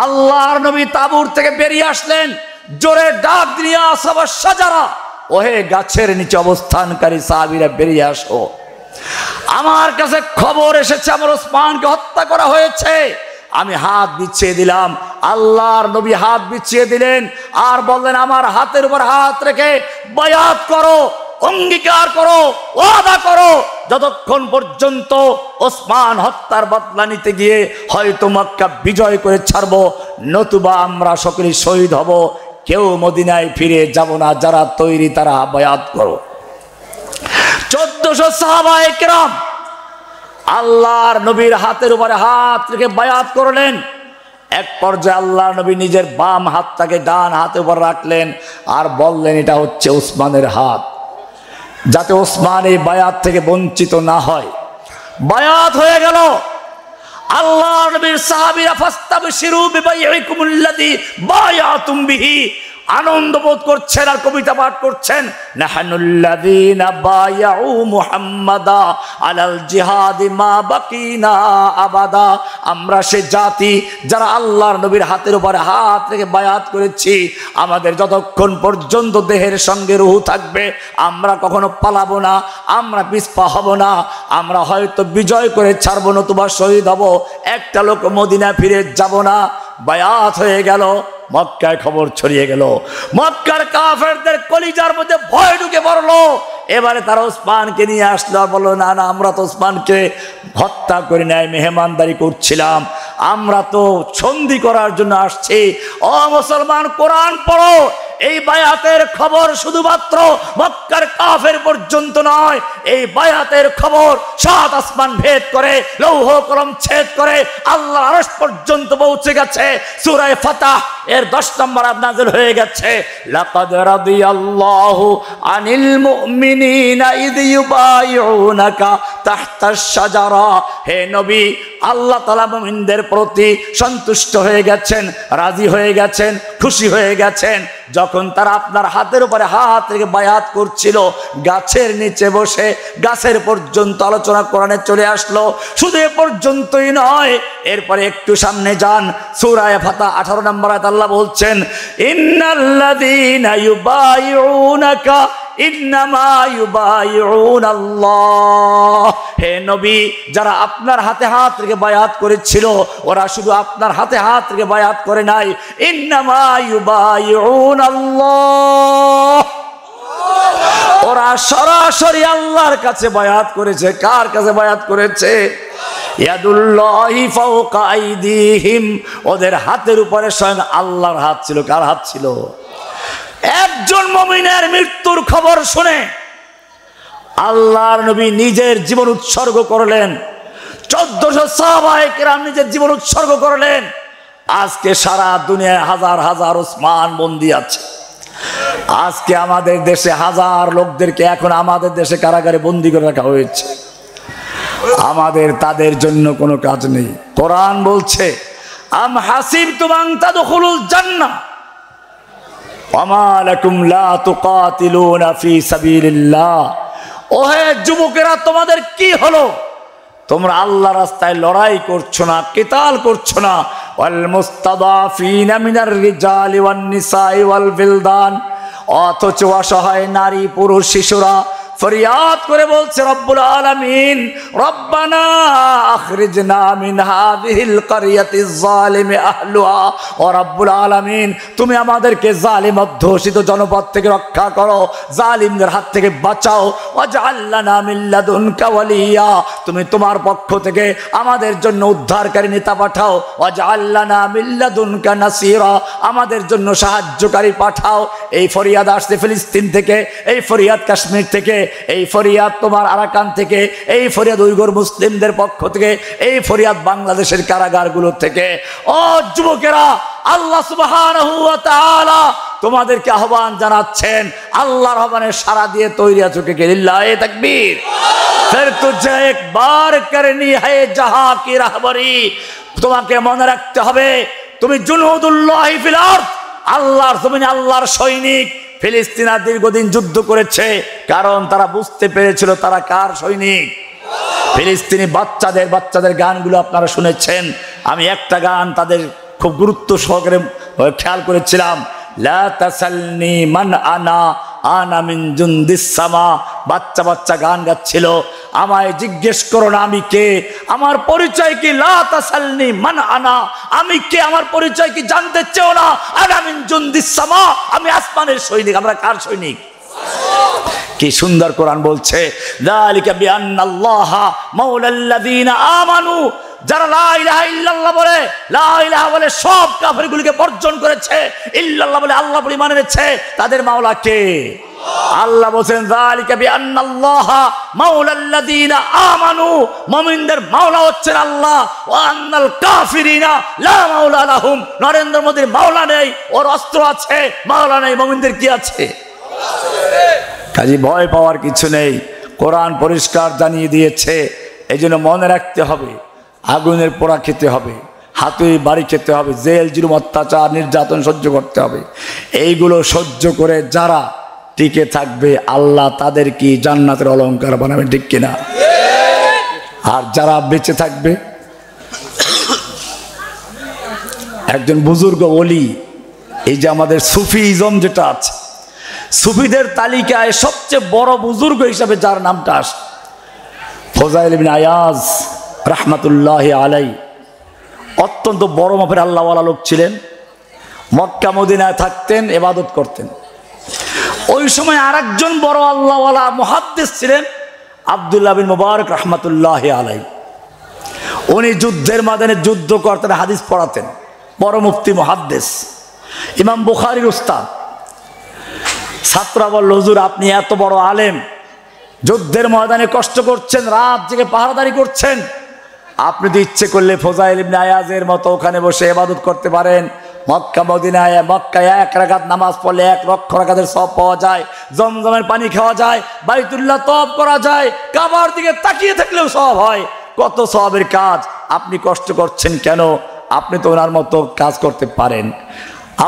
আল্লাহর নবী তাবুর থেকে বেরিয়ে আসলেন, জোরে ডাক দিয়া আসহাবাস শাজারা, ওহে গাছের নিচে অবস্থানকারী সাহাবীরা বেরিয়ে আসো, আমার কাছে খবর এসেছে আমার ওসমানকে হত্যা করা হয়েছে। আমি হাত বিছিয়ে দিলাম, আল্লাহর নবী হাত বিছিয়ে দিলেন আর বললেন, আমার হাতের উপর হাত রেখে বায়াত করো, অঙ্গীকার করো, ওয়াদা করো, যতক্ষণ পর্যন্ত ওসমান হত্যার বদলা নিতে গিয়ে হয়তো মক্কা বিজয় করে ছাড়বো, নতুবা আমরা সকলেই শহীদ হব, কেউ মদিনায় ফিরে যাব না। যারা তৈরি তারা বায়াত করো। 1400 সাহাবায়ে কেরাম আল্লাহর নবীর হাতের উপরে হাত রেখে বায়াত করলেন। এক পর্যায়ে আল্লাহর নবী নিজের বাম হাতটাকে ডান হাতের উপর রাখলেন আর বললেন, এটা হচ্ছে ওসমানের হাত, যাতে ওসমান এই বায়াত থেকে বঞ্চিত না হয়। বায়াত হয়ে গেল। আল্লাহর নবীর সাহাবীরা ফাস্তাবশিরু বিবাইইকুমুল্লাযী বায়াতুম বিহি, আনন্দ বোধ করছেন আর কবিতা পাঠ করছেন, নাহানুল্লাযীনা বায়াউ মুহাম্মাদা আলাল জিহাদি মা বাকিনা আবাদা। আমরা সে জাতি যারা আল্লাহর নবীর হাতের উপরে হাত রেখে বায়াত করেছি, আমাদের যতক্ষণ পর্যন্ত দেহের সঙ্গে রূহ থাকবে আমরা কখনো পালাবো না, আমরা পিছপা হব না, আমরা হয়তো বিজয় করে ছাড়বো, নতুবা শহীদ হব, একটা লোক মদিনা ফিরে যাব না। বায়াত হয়ে গেল। মক্কায় খবর ছড়িয়ে গেল, মক্কার কাফেরদের কলিজার মধ্যে ভয় ঢুকে পড়লো। এবারে তারা ওসমানকে নিয়ে আসলো আর বললো, না না, আমরা তো ওসমানকে হত্যা করি নাই, মেহমানদারি করছিলাম, আমরা তো সন্ধি করার জন্য আসছি। ও মুসলমান, কোরআন পড়ো, এই বায়াতের খবর শুধুমাত্র মক্কার কাফের পর্যন্ত নয়, এই বায়াতের খবর সাত আসমান ভেদ করে লৌহ কলম ছেদ করে আল্লাহর আরশ পর্যন্ত পৌঁছে গেছে। সূরা ফাতহ এর 10 নম্বর আয়াত নাযিল হয়ে গেছে, লাকাদ রাদিয়াল্লাহু আনিল মুমিনিনা ইয ইউবাইউনাকা তাহতাশ শাজারা। হে নবী, আল্লাহ তাআলা মুমিনদের প্রতি সন্তুষ্ট হয়ে গেছেন, রাজি হয়ে গেছেন, খুশি হয়ে গেছেন যখন তারা আপনার হাতের উপরে হাত রেখে বায়াত করছিল গাছের নিচে বসে। গাছের পর্যন্ত আলোচনা কোরআনে চলে আসলো। শুধু এ পর্যন্তই নয়, এরপরে একটু সামনে যান, সূরা ফাতহ 18 নম্বর আয়াত আল্লাহ বলছেন, ইন্নাল্লাযীনা ইউবাইউনাকা ইন্নামা ইউবাইউনাল্লাহ। হে নবী, যারা আপনার হাতে হাত রেখে বায়াত করেছিল ওরা শুধু আপনার হাতে হাত রেখে বায়াত করে নাই, ইন্নামা ইউবাইউনাল্লাহ, ওরা সরাসরি আল্লাহর কাছে বায়াত করেছে। কার কাছে বায়াত করেছে? ইয়াদুল্লাহি ফাওকা আইদিহিম, ওদের হাতের উপরে স্বয়ং আল্লাহর হাত ছিল। কার হাত ছিল? একজন মুমিনের মৃত্যুর খবর শুনে আল্লাহর নবী নিজের জীবন উৎসর্গ করলেন। 1400 সাহাবায়ে কেরাম নিজের জীবন উৎসর্গ করলেন। আজকে সারা দুনিয়ায় হাজার হাজার ওসমান বন্দী আছে। আজকে আমাদের দেশে হাজার লোকদেরকে এখন আমাদের দেশে কারাগারে বন্দী করে রাখা হয়েছে। আমাদের তাদের জন্য কোনো কাজ নেই। কোরআন বলছে, আম হাসিবতুম আন তাদখুলুল জান্নাহ ওয়ামা লাকুম লা তুকাতিলুনা ফি সাবিলিল্লাহ। ওহে যুবকেরা, তোমাদের কি হলো? তোমরা আল্লাহর রাস্তায় লড়াই করছো না, কিতাল করছো না। ওয়াল মুস্তাদাফিনা মিনার রিজালি ওয়ান নিসাই ওয়াল বিলদান, অথচ অসহায় নারী পুরুষ শিশুরা ফরিয়াদ করে বলছে, রব্বুল আলামিন রব্বানা আখরিজনা মিন হাযিহিল ক্বরিয়াতিজ যালিমি আহলুহা। ও রব্বুল আলামিন, তুমি আমাদেরকে জালিম অধ্যুষিত জনপদ থেকে রক্ষা করো, জালিমদের হাত থেকে বাঁচাও। ওয়াজআল লানা মিন লাদুনকা ওয়ালিয়া, তুমি তোমার পক্ষ থেকে আমাদের জন্য উদ্ধারকারী নেতা পাঠাও। ওয়াজআল লানা মিন লাদুনকা নাসীরা, আমাদের জন্য সাহায্যকারী পাঠাও। এই ফরিয়াদ আসছে ফিলিস্তিন থেকে, এই ফরিয়াদ কাশ্মীর থেকে, এই ফরিয়াদ তোমার আরাকান থেকে, এই ফরিয়াদ উইঘুর মুসলিমদের পক্ষ থেকে, এই ফরিয়াদ বাংলাদেশের কারাগারগুলো থেকে। ও যুবকেরা, আল্লাহ সুবহানাহু ওয়া তাআলা তোমাদেরকে আহ্বান জানাচ্ছেন। আল্লাহর আহ্বানে সাড়া দিয়ে তৈরি আছো কে? লিল্লাহি তাকবীর। ফির তুঝে একবার করনি है जहां की रहबरी, তোমাকে মনে রাখতে হবে তুমি জুনুদুল্লাহি ফিল আরদ, আল্লাহর জমিনে আল্লাহর সৈনিক। ফিলিস্তিনা দীর্ঘদিন যুদ্ধ করেছে, কারণ তারা বুঝতে পেরেছিল তারা কার সৈনিক। ফিলিস্তিনি বাচ্চাদের গানগুলো আপনারা শুনেছেন। আমি একটা গান তাদের খুব গুরুত্ব সহকারে খেয়াল করেছিলাম, লা তাসালনি মান আনা আনা মিন জুন্দিস সামা। বাচ্চা গান গাচ্ছিল, আমায় জিজ্ঞেস করো না আমি কে, আমার পরিচয় কি। লা তাসালনি মান আনা, আমি কে, আমার পরিচয় কি জানতে চেও না। আনা মিন জুন্দিস সামা, আমি আসমানের সৈনিক। আমরা কার সৈনিক? কি সুন্দর কোরআন বলছে, যালিকা বিআন্নাল্লাহা মাওলাল্লাযীনা আমানু, যারা লা ইলাহা ইল্লাল্লাহ বলে, লা ইলাহা বলে সব কাফেরগুলোকে বর্জন করেছে, ইল্লাল্লাহ বলে আল্লাহ বলে মানে এনেছে, তাদের মাওলা কে? আল্লাহ বলেন, যালিকা বিআন্নাল্লাহা মাওলাল্লাযীনা আমানু, মুমিনদের মাওলা হচ্ছেন আল্লাহ। ওয়া আন্নাল কাফিরিনা লা মাওলা লাহুম, নরেন্দ্র মোদির মাওলা নেই, ওর অস্ত্র আছে, মাওলা নেই। মুমিনদের কি আছে? কাজে ভয় পাওয়ার কিছু নেই। কোরআন পরিষ্কার জানিয়ে দিয়েছে। এই জন্য মনে রাখতে হবে, আগুনের পোড়া খেতে হবে, হাতুড়ি বাড়ি খেতে হবে, জেল জুলুম অত্যাচার নির্যাতন সহ্য করতে হবে। এইগুলো সহ্য করে যারা টিকে থাকবে, আল্লাহ তাদের কি জান্নাতের অলংকার বানাবে, ঠিক কিনা? আর যারা বেঁচে থাকবে, একজন বুজুর্গ ওলি, এই যে আমাদের সুফিজম যেটা আছে, সুফিদের তালিকায় সবচেয়ে বড় বুজুর্গ হিসাবে যার নামটা আসে, ফজাইল ইবনে আয়াজ রাহমাতুল্লাহি আলাইহি, অত্যন্ত বড় মাপের আল্লাহওয়ালা লোক ছিলেন। মক্কা মদিনায় থাকতেন, ইবাদত করতেন। ওই সময় আরেকজন বড় আল্লাহওয়ালা মুহাদ্দিস ছিলেন, আব্দুল্লাহ বিন মুবারক রাহমাতুল্লাহি আলাইহি। উনি যুদ্ধের ময়দানে যুদ্ধ করতেন, হাদিস পড়াতেন, বড় মুফতি মুহাদ্দিস, ইমাম বুখারীর উস্তাদ। ছাত্ররা বলল, হুজুর আপনি এত বড় আলেম, যুদ্ধের ময়দানে কষ্ট করছেন, রাত জেগে পাহারাদারি করছেন, আপনি তো ইচ্ছে করলে ফুযাইল ইবনে আয়াজের মতো ওখানে বসে ইবাদত করতে পারেন। মক্কা মদিনায়, মক্কায় 1 রাকাত নামাজ পড়লে 1 লক্ষ রাকাতের সওয়াব পাওয়া যায়, জমজমের পানি খাওয়া যায়, বাইতুল্লাহ তওয়াফ করা যায়, কাবার দিকে তাকিয়ে থাকলেও সওয়াব হয়, কত সওয়াবের কাজ। আপনি কষ্ট করছেন কেন? আপনি তো ওনার মতো কাজ করতে পারেন।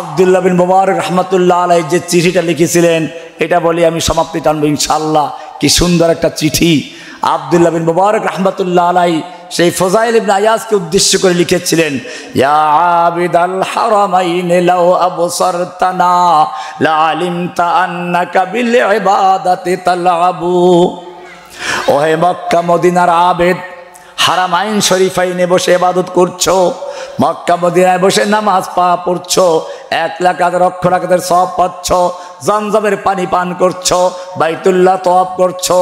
আব্দুল্লাহ বিন মুবারক রাহমাতুল্লাহ আলাইহি যে চিঠিটা লিখেছিলেন, এটা বলি আমি সমাপ্তি টানবো ইনশাআল্লাহ। কি সুন্দর একটা চিঠি আব্দুল্লাহ বিন মুবারক রাহমাতুল্লাহ আলাইহি সেই ফুযাইল ইবনে আয়াজকে উদ্দেশ্য করে লিখেছিলেন, ইয়া আবিদাল হারামাইন লাউ আবসারতানা লা আলিমতা আন্নাকা বিল ইবাদাতি তালআবু। ওহে মক্কা মদিনার আবেদ, হারামাইন শরীফাইনে বসে ইবাদত করছো, মক্কা মদিনায় বসে নামাজ পড়ছো, 1 লাখ লক্ষ রাকাতের সওয়াব পাচ্ছ, জমজমের পানি পান করছো, বাইতুল্লাহ তওয়াফ করছো,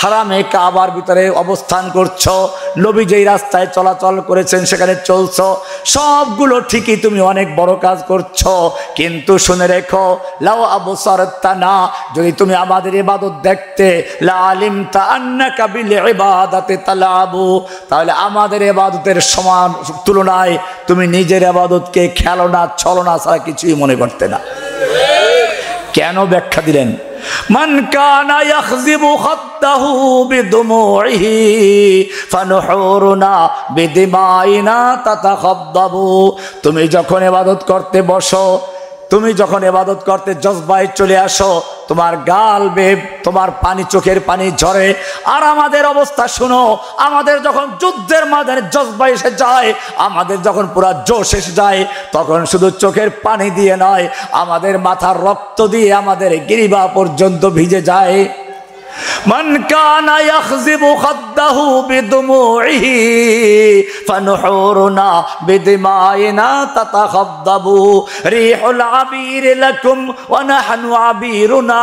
হারামে কাবার ভিতরে অবস্থান করছো, নবী যেই রাস্তায় চলাচল করেছেন সেখানে চলছো, সবগুলো ঠিকই, তুমি অনেক বড় কাজ করছো। কিন্তু শুনে রেখো, লাউ আবসারতানা, যদি তুমি আমাদের ইবাদত দেখতে, লা আলিমতা আন্নাকা বিল ইবাদাতি তালআবু, তাহলে আমাদের ইবাদতের সমান তুলনায় তুমি নিজের ইবাদতকে খেলনা ছলনা ছাড়া কিছুই মনে করতে না। কেন? ব্যাখ্যা দিলেন, মান কানা ইয়াখযিবু খাদ্দাহু বিদুমুইহি ফানুহুরুনা বিদিমাইনা তাতাখাদ্দাবু। তুমি যখন ইবাদত করতে বসো, তুমি যখন ইবাদত করতে জজবায় চলে আসো, তোমার গাল বেয়ে তোমার পানি, চোখের পানি ঝরে। আর আমাদের অবস্থা শুনো, আমাদের যখন যুদ্ধের ময়দানে জজবা এসে যায়, আমাদের যখন পুরা জোশ এসে যায়, তখন শুধু চোখের পানি দিয়ে নয়, আমাদের মাথার রক্ত দিয়ে আমাদের গিরিবা পর্যন্ত ভিজে যায়। মান কানা ইয়াখযিবু খাদ্দাহু বিদুমুইহি ফানুহুরুনা বিদিমাইনা তাতাখাদ্দাবু রিহুল আবীর লাকুম ওয়া নাহনু আবীরুনা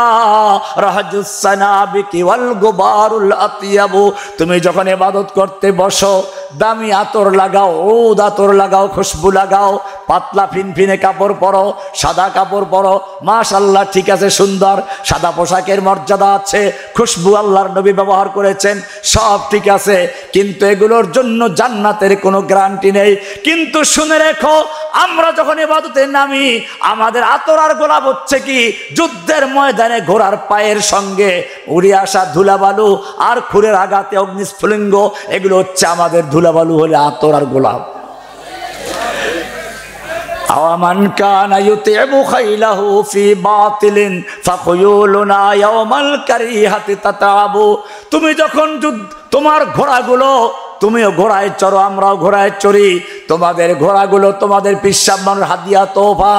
রাহজুস সানাবিকি ওয়াল গুবারুল আতিয়াবু। তুমি যখন ইবাদত করতে বসো, দামি আতর লাগাও, ওদ আতর লাগাও, খুশবু লাগাও, পাতলা ফিনফিনে কাপড় পরো, সাদা কাপড় পরো, মাশাআল্লাহ ঠিক আছে, সুন্দর সাদা পোশাকের মর্যাদা আছে, খুশবু আল্লাহর নবী ব্যবহার করেছেন, সব ঠিক আছে, কিন্তু এগুলোর জন্য জান্নাতের কোনো গ্যারান্টি নেই। কিন্তু শুনে রেখো, আমরা যখন ইবাদতে নামি, আমাদের আতর আর গোলাপ হচ্ছে কি, যুদ্ধের ময়দানে ঘোড়ার পায়ের সঙ্গে উড়ে আসা ধুলাবালু আর খুরের আঘাতে অগ্নিস্ফুলিঙ্গ, এগুলো হচ্ছে আমাদের ধুলাবালু, হলে আতর আর গোলাপ। আওয়ামান কানা ইউতিবু খাইলাহু ফি বাতিলিন ফাখুয়ুলুনা ইয়াওমাল কারিহাতি তাতাবু। তুমি যখন তোমার ঘোড়াগুলো, তুমিও ঘোড়ায় চড়ো, আমরাও ঘোড়ায় চড়ি, তোমাদের ঘোড়াগুলো তোমাদের পিসাব মানুষ হাদিয়া তোফা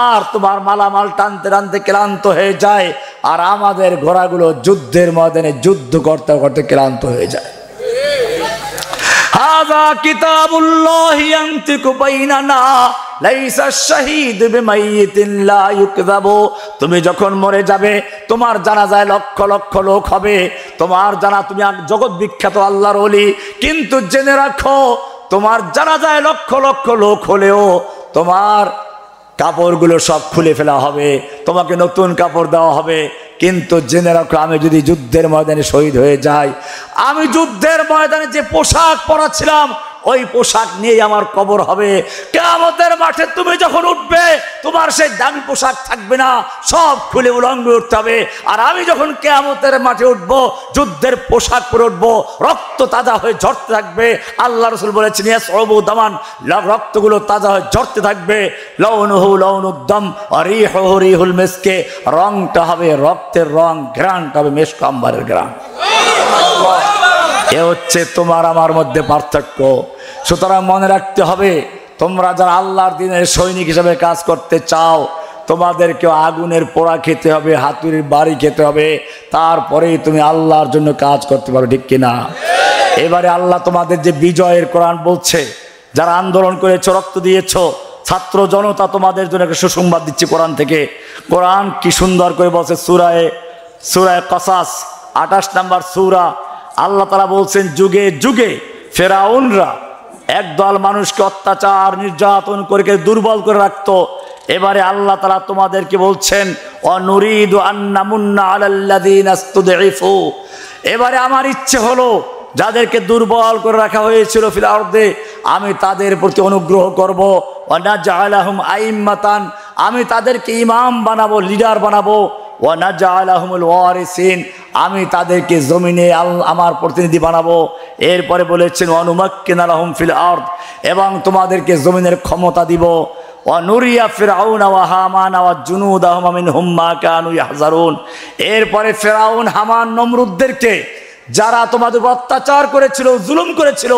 আর তোমার মালামাল টানতে টানতে ক্লান্ত হয়ে যায়, আর আমাদের ঘোড়াগুলো যুদ্ধের ময়দানে যুদ্ধ করতে করতে ক্লান্ত হয়ে যায়। হাযা কিতাবুল্লাহি ইয়ানতিকু বাইনানা লাইসা শাহীদ বিমাইয়িতিন লা ইউকযাবু। তুমি যখন মরে যাবে, তোমার জানাজায় লক্ষ লক্ষ লোক হবে, তোমার জানা, তুমি জগৎ বিখ্যাত আল্লাহর ওলি, কিন্তু জেনে রাখো, তোমার জানাজায় লক্ষ লক্ষ লোক হলেও তোমার কাপড়গুলো সব খুলে ফেলা হবে, তোমাকে নতুন কাপড় দেওয়া হবে। কিন্তু জেনে রাখো, আমি যদি যুদ্ধের ময়দানে শহীদ হয়ে যাই, আমি যুদ্ধের ময়দানে যে পোশাক পরা ছিলাম, ওই পোশাক নিয়েই আমার কবর হবে। কিয়ামতের মাঠে তুমি যখন উঠবে, তোমার সেই দামি পোশাক থাকবে না, সব খুলে উলঙ্গ উঠতে হবে। আর আমি যখন কিয়ামতের মাঠে উঠবো, যুদ্ধের পোশাক পরে উঠবো, রক্ত তাজা হয়ে ঝরতে থাকবে। আল্লাহ রাসূল বলেছেন, ইয়াসউবু দামান, রক্তগুলো তাজা হয়ে ঝরতে থাকবে। লাউনুহু লাউনুদ্দাম ওয়া রিহুহু রিহুল মিসকে, রংটা হবে রক্তের রং, ঘ্রাণটা হবে মেশক আম্বারের ঘ্রাণ। এ হচ্ছে তোমার আমার মধ্যে পার্থক্য। সুতরাং মনে রাখতে হবে, তোমরা যারা আল্লাহর দিনের সৈনিক হিসেবে কাজ করতে চাও, তোমাদেরকে আগুনের পোড়া খেতে হবে, হাতুড়ির বাড়ি খেতে হবে, তারপরেই তুমি আল্লাহর জন্য কাজ করতে পারো, ঠিক কিনা? এবারে আল্লাহ তোমাদের যে বিজয়ের কোরআন বলছে, যারা আন্দোলন করেছো, রক্ত দিয়েছো, ছাত্র জনতা, তোমাদের জন্য একটা সুসংবাদ দিচ্ছে কোরআন থেকে। কোরআন কি সুন্দর করে বলছে, সূরা কসাস 28 নম্বর সূরা, আল্লাহ তাআলা বলছেন, যুগে যুগে ফেরাউনরা একদল মানুষকে অত্যাচার নির্যাতন করে দুর্বল করে রাখতো, এবারে আল্লাহ তাআলা তোমাদেরকে বলছেন অনুরিদু আন্নামুন্না আলাল্লাযিনা ইসতুদঈফু, এবারে আমার ইচ্ছে হলো যাদেরকে দুর্বল করে রাখা হয়েছিল ফিল আরদে আমি তাদের প্রতি অনুগ্রহ করব। ওয়া নাজআলাহুম আইম্মাতান, আমি তাদেরকে ইমাম বানাবো, লিডার বানাবো। ওয়া নাজআলাহুমুল ওয়ারিসিন, আমি তাদেরকে জমিনে আমার প্রতিনিধি বানাবো। এরপরে বলেছেন ওয়ানুমাক্কিনা লাহুম ফিল আরদ, এবং তোমাদেরকে জমিনের ক্ষমতা দিব। ওয়া নুরিয়া ফিরআউনা ওয়া হামানা ওয়া জুনুদাহুম মিনহুম মা কানু ইয়াহজারুন, এরপরে ফিরআউন, হামান, নমরুদদেরকে যারা তোমাদের অত্যাচার করেছিল, জুলুম করেছিল,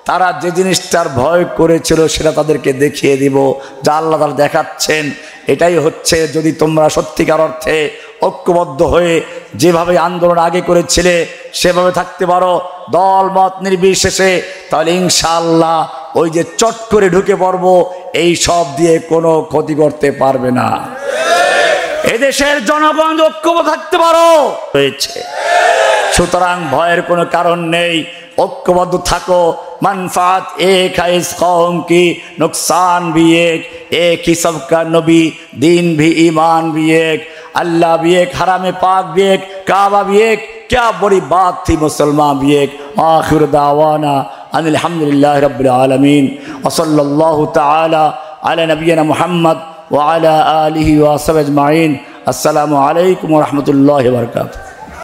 তারা যে জিনিসটার ভয় করেছিল সেটা তাদেরকে দেখিয়ে দিব। যা আল্লাহ তাআলা দেখাচ্ছেন এটাই হচ্ছে, যদি তোমরা সত্যিকার অর্থে ঐক্যবদ্ধ হয়ে যেভাবে আন্দোলন আগে করেছিলে সেভাবে থাকতে পারো, দল মত নির্বিশেষে, তাহলে ইনশাআল্লাহ ওই যে চট করে ঢুকে পড়বো এই সব দিয়ে কোনো ক্ষতি করতে পারবে না। এদেশের জনগণ ঐক্যবদ্ধ থাকতে পারো হয়েছে, সুতরাং ভয়ের কোনো কারণ নেই। ঐক্যবদ্ধ থাকো। মানফাত এক है इस कौम की, नुकसान भी एक ही सबका नबी, दीन भी ईमान भी एक, अल्लाह भी एक, हराम पाक भी एक, काबा भी एक, क्या बड़ी बात थी मुसलमान भी एक। आखिर दावाना अनिल हम्दुलिल्लाहि रब्बिल आलमीन व सल्लल्लाहु तआला अला नबियना मुहम्मद व अला आलिहि व असहबिहि अजमाइन। अस्सलामु अलैकुम व रहमतुल्लाहि व बरकातुहू।